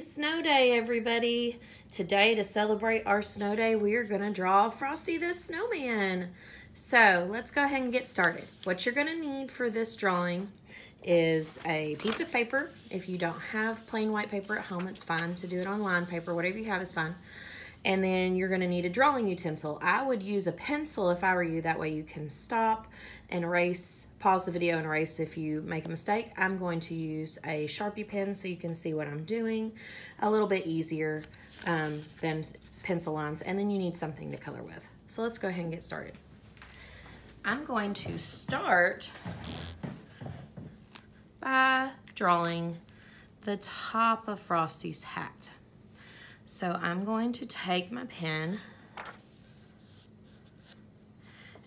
snow day, everybody. Today, to celebrate our snow day, we are going to draw Frosty the Snowman. So let's go ahead and get started. What you're going to need for this drawing is a piece of paper. If you don't have plain white paper at home, it's fine to do it on lined paper. Whatever you have is fine. And then you're going to need a drawing utensil. I would use a pencil if I were you. That way you can stop and erase, pause the video and erase if you make a mistake. I'm going to use a Sharpie pen so you can see what I'm doing. A little bit easier than pencil lines. And then you need something to color with. So let's go ahead and get started. I'm going to start by drawing the top of Frosty's hat. So I'm going to take my pen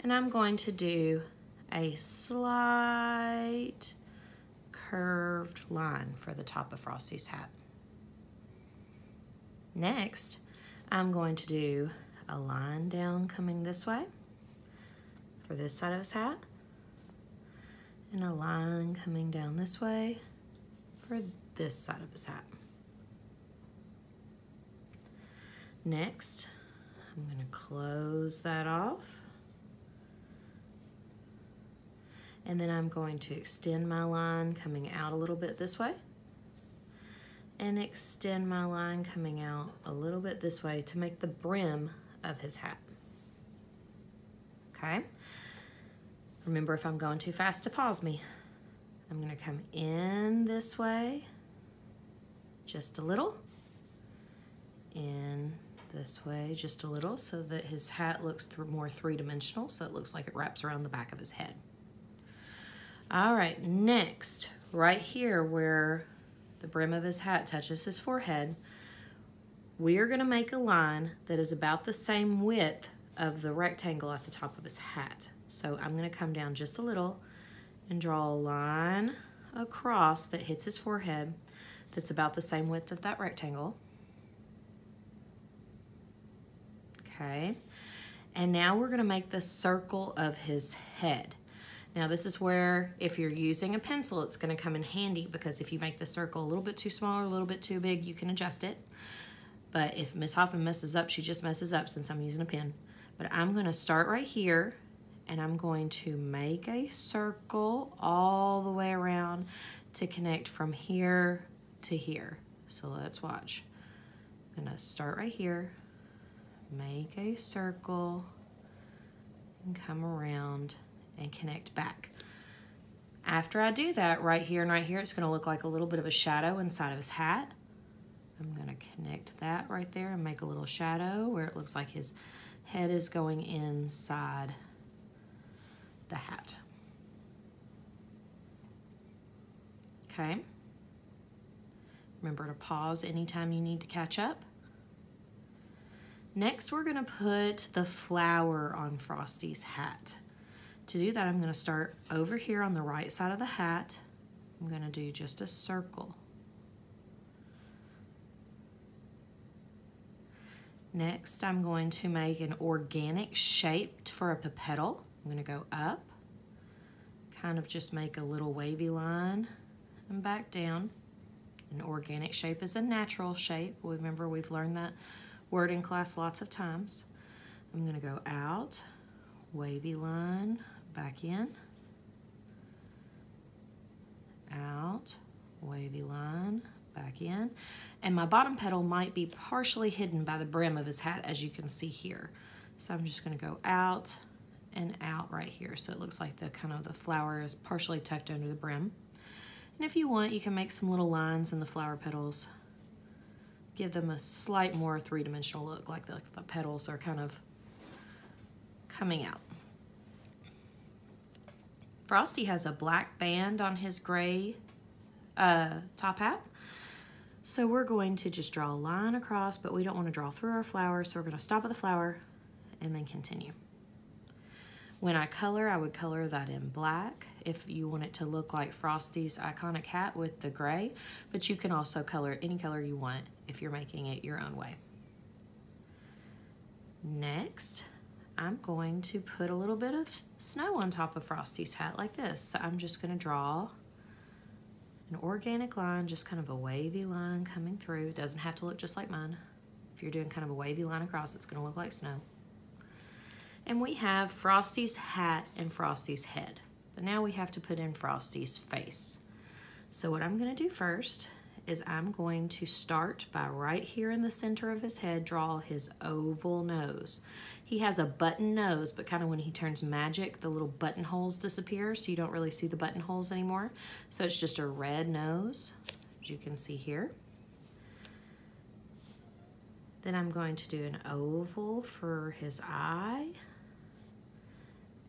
and I'm going to do a slight curved line for the top of Frosty's hat. Next, I'm going to do a line down coming this way for this side of his hat, and a line coming down this way for this side of his hat. Next, I'm going to close that off. And then I'm going to extend my line coming out a little bit this way. And extend my line coming out a little bit this way to make the brim of his hat. Okay? Remember, if I'm going too fast to pause me. I'm going to come in this way just a little. In this way just a little so that his hat looks more three-dimensional, so it looks like it wraps around the back of his head. All right, next, right here where the brim of his hat touches his forehead, we are going to make a line that is about the same width of the rectangle at the top of his hat. So I'm going to come down just a little and draw a line across that hits his forehead that's about the same width of that rectangle. Okay, and now we're going to make the circle of his head. Now this is where, if you're using a pencil, it's going to come in handy, because if you make the circle a little bit too small or a little bit too big, you can adjust it. But if Miss Hoffman messes up, she just messes up since I'm using a pen. But I'm going to start right here, and I'm going to make a circle all the way around to connect from here to here. So let's watch. I'm going to start right here, make a circle, and come around and connect back. After I do that, right here and right here, it's going to look like a little bit of a shadow inside of his hat. I'm going to connect that right there and make a little shadow where it looks like his head is going inside the hat. Okay. Remember to pause anytime you need to catch up. Next, we're going to put the flower on Frosty's hat. To do that, I'm going to start over here on the right side of the hat. I'm going to do just a circle. Next, I'm going to make an organic shape for a petal. I'm going to go up, kind of just make a little wavy line, and back down. An organic shape is a natural shape. Remember, we've learned that word in class lots of times. I'm going to go out, wavy line, back in, out, wavy line, back in. And my bottom petal might be partially hidden by the brim of his hat, as you can see here. So I'm just going to go out and out right here, so it looks like the flower is partially tucked under the brim. And if you want, you can make some little lines in the flower petals, give them a slight more three-dimensional look, like the petals are kind of coming out. Frosty has a black band on his gray top hat. So we're going to just draw a line across, but we don't want to draw through our flower, so we're going to stop at the flower and then continue. When I color, I would color that in black if you want it to look like Frosty's iconic hat with the gray, but you can also color any color you want if you're making it your own way. Next, I'm going to put a little bit of snow on top of Frosty's hat like this. So I'm just going to draw an organic line, just kind of a wavy line coming through. It doesn't have to look just like mine. If you're doing kind of a wavy line across, it's gonna look like snow. And we have Frosty's hat and Frosty's head. But now we have to put in Frosty's face. So what I'm gonna do first is I'm going to start by right here in the center of his head, draw his oval nose. He has a button nose, but kind of when he turns magic, the little buttonholes disappear, so you don't really see the buttonholes anymore. So it's just a red nose, as you can see here. Then I'm going to do an oval for his eye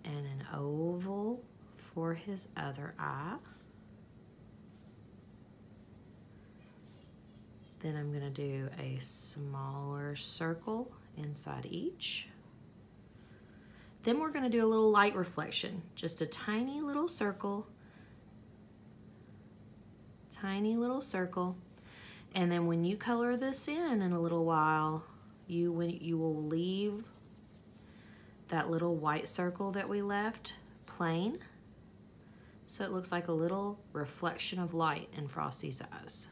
and an oval for his other eye. Then I'm gonna do a smaller circle inside each. Then we're gonna do a little light reflection, just a tiny little circle, tiny little circle. And then when you color this in a little while, you will leave that little white circle that we left plain. So it looks like a little reflection of light in Frosty's eyes.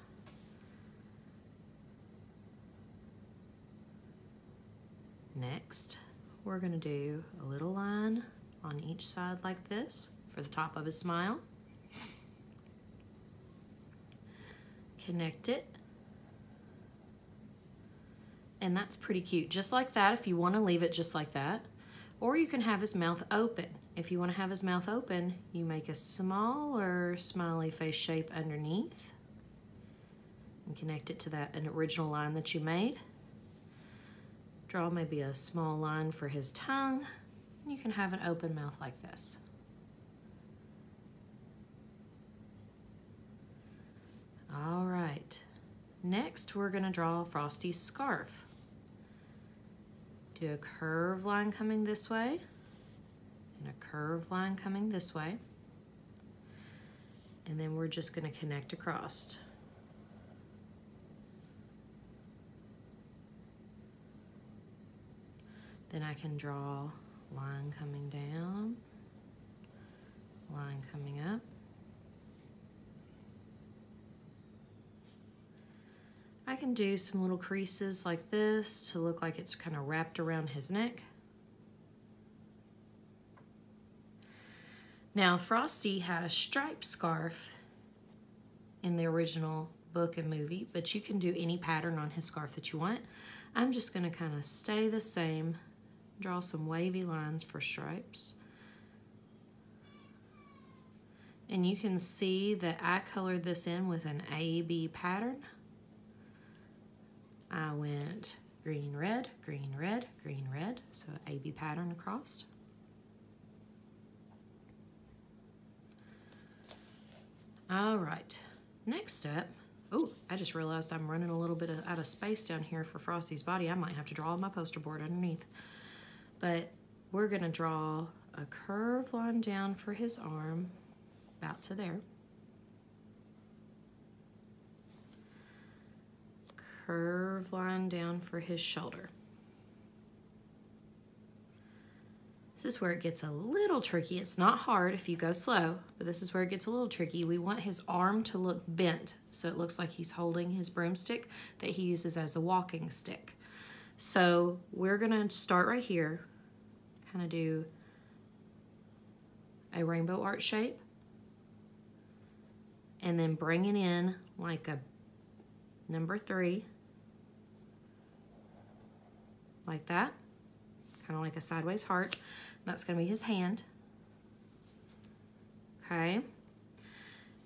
Next, we're gonna do a little line on each side like this for the top of his smile. Connect it. And that's pretty cute, just like that if you wanna leave it just like that. Or you can have his mouth open. If you wanna have his mouth open, you make a smaller smiley face shape underneath and connect it to that original line that you made. Draw maybe a small line for his tongue. You can have an open mouth like this. All right, next we're gonna draw Frosty's scarf. Do a curved line coming this way and a curved line coming this way. And then we're just gonna connect across. Then I can draw line coming down, line coming up. I can do some little creases like this to look like it's kind of wrapped around his neck. Now, Frosty had a striped scarf in the original book and movie, but you can do any pattern on his scarf that you want. I'm just gonna kind of stay the same. Draw some wavy lines for stripes. And you can see that I colored this in with an A-B pattern. I went green, red, green, red, green, red, so A-B pattern across. All right, next step. Oh, I just realized I'm running a little bit out of space down here for Frosty's body. I might have to draw on my poster board underneath. But we're gonna draw a curved line down for his arm, about to there. Curved line down for his shoulder. This is where it gets a little tricky. It's not hard if you go slow, but this is where it gets a little tricky. We want his arm to look bent, so it looks like he's holding his broomstick that he uses as a walking stick. So we're gonna start right here, kind of do a rainbow arch shape, and then bring it in like a number 3, like that, kind of like a sideways heart. That's gonna be his hand. Okay.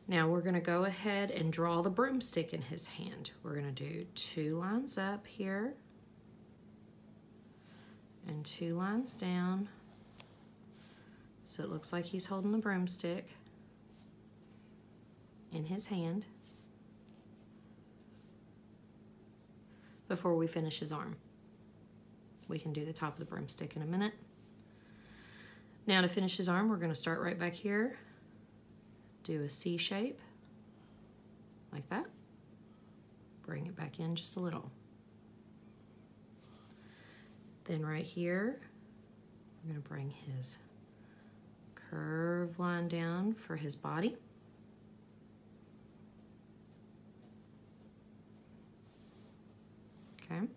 Now we're gonna go ahead and draw the broomstick in his hand. We're gonna do 2 lines up here and 2 lines down. So it looks like he's holding the broomstick in his hand before we finish his arm. We can do the top of the broomstick in a minute. Now to finish his arm, we're gonna start right back here, do a C shape, like that. Bring it back in just a little. Then right here, we're gonna bring his curved line down for his body. Okay.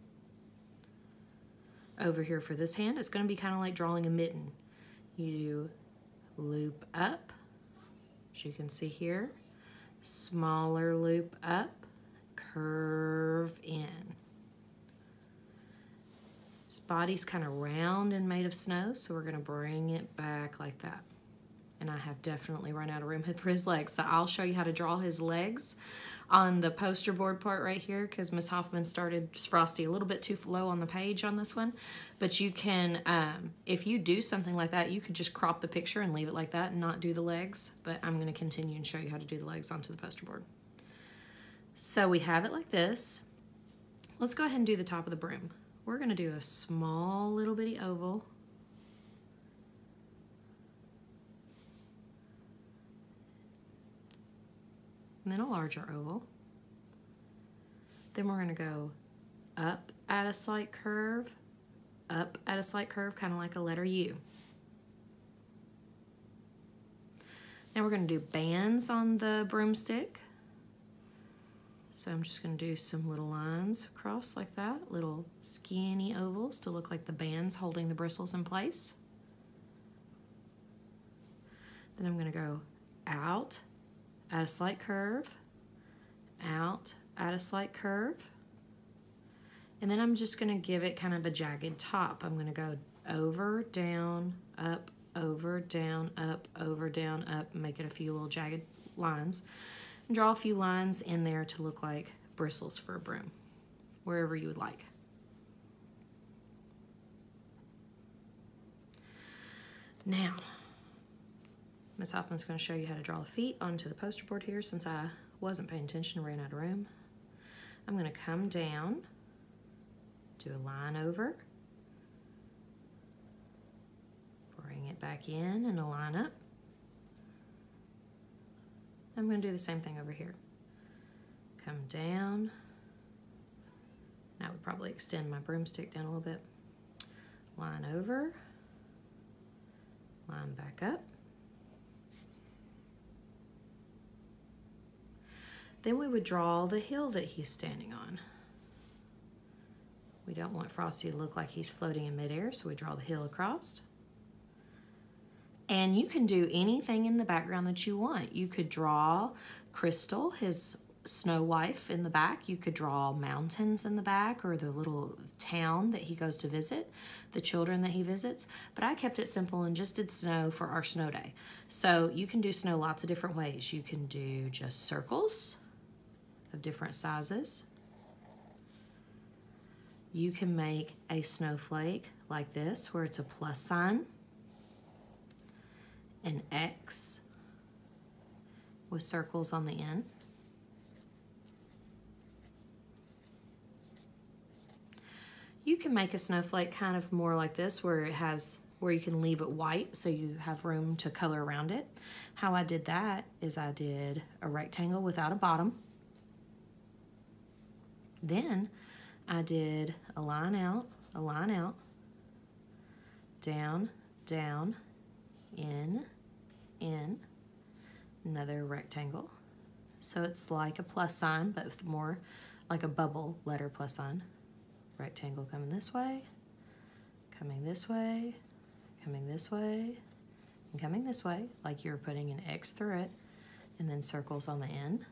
Over here for this hand, it's going to be kind of like drawing a mitten. You do loop up, as you can see here, smaller loop up, curve in. His body's kind of round and made of snow, so we're going to bring it back like that. And I have definitely run out of room for his legs, so I'll show you how to draw his legs on the poster board part right here, because Miss Hoffman started Frosty a little bit too low on the page on this one. But you can, if you do something like that, you could just crop the picture and leave it like that and not do the legs. But I'm going to continue and show you how to do the legs onto the poster board. So we have it like this. Let's go ahead and do the top of the brim. We're going to do a small little bitty oval. And then a larger oval. Then we're going to go up at a slight curve, up at a slight curve, kind of like a letter U. Now we're going to do bands on the broomstick. So I'm just going to do some little lines across like that, little skinny ovals to look like the bands holding the bristles in place. Then I'm going to go out at a slight curve, out at a slight curve, and then I'm just going to give it kind of a jagged top. I'm going to go over, down, up, over, down, up, over, down, up, and make it a few little jagged lines. And draw a few lines in there to look like bristles for a broom, wherever you would like. Now, Miss Hoffman's going to show you how to draw the feet onto the poster board here. Since I wasn't paying attention and ran out of room, I'm going to come down, do a line over, bring it back in and a line up. I'm going to do the same thing over here. Come down. Now I would probably extend my broomstick down a little bit. Line over, line back up. Then we would draw the hill that he's standing on. We don't want Frosty to look like he's floating in midair, so we draw the hill across. And you can do anything in the background that you want. You could draw Crystal, his snow wife, in the back. You could draw mountains in the back, or the little town that he goes to visit, the children that he visits. But I kept it simple and just did snow for our snow day. So you can do snow lots of different ways. You can do just circles of different sizes. You can make a snowflake like this, where it's a plus sign, an X with circles on the end. You can make a snowflake kind of more like this, where you can leave it white so you have room to color around it. How I did that is I did a rectangle without a bottom. Then I did a line out, down, down, in, another rectangle. So it's like a plus sign, but with more like a bubble letter plus sign. Rectangle coming this way, coming this way, coming this way, and coming this way, like you're putting an X through it, and then circles on the end.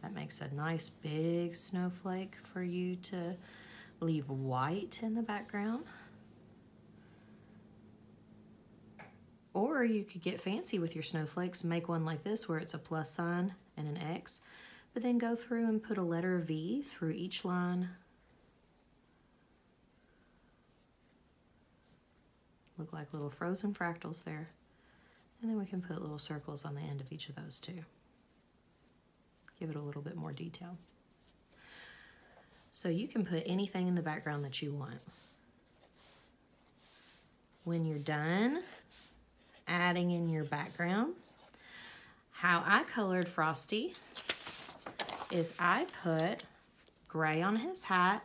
That makes a nice big snowflake for you to leave white in the background. Or you could get fancy with your snowflakes and make one like this, where it's a plus sign and an X, but then go through and put a letter V through each line. Look like little frozen fractals there. And then we can put little circles on the end of each of those too. Give it a little bit more detail. So you can put anything in the background that you want. When you're done adding in your background, how I colored Frosty is I put gray on his hat,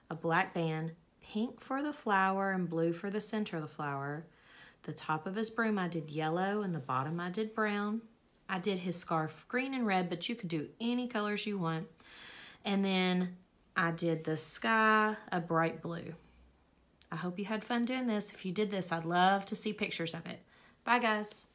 a black band, pink for the flower and blue for the center of the flower. The top of his broom I did yellow and the bottom I did brown. I did his scarf green and red, but you could do any colors you want. And then I did the sky a bright blue. I hope you had fun doing this. If you did this, I'd love to see pictures of it. Bye, guys.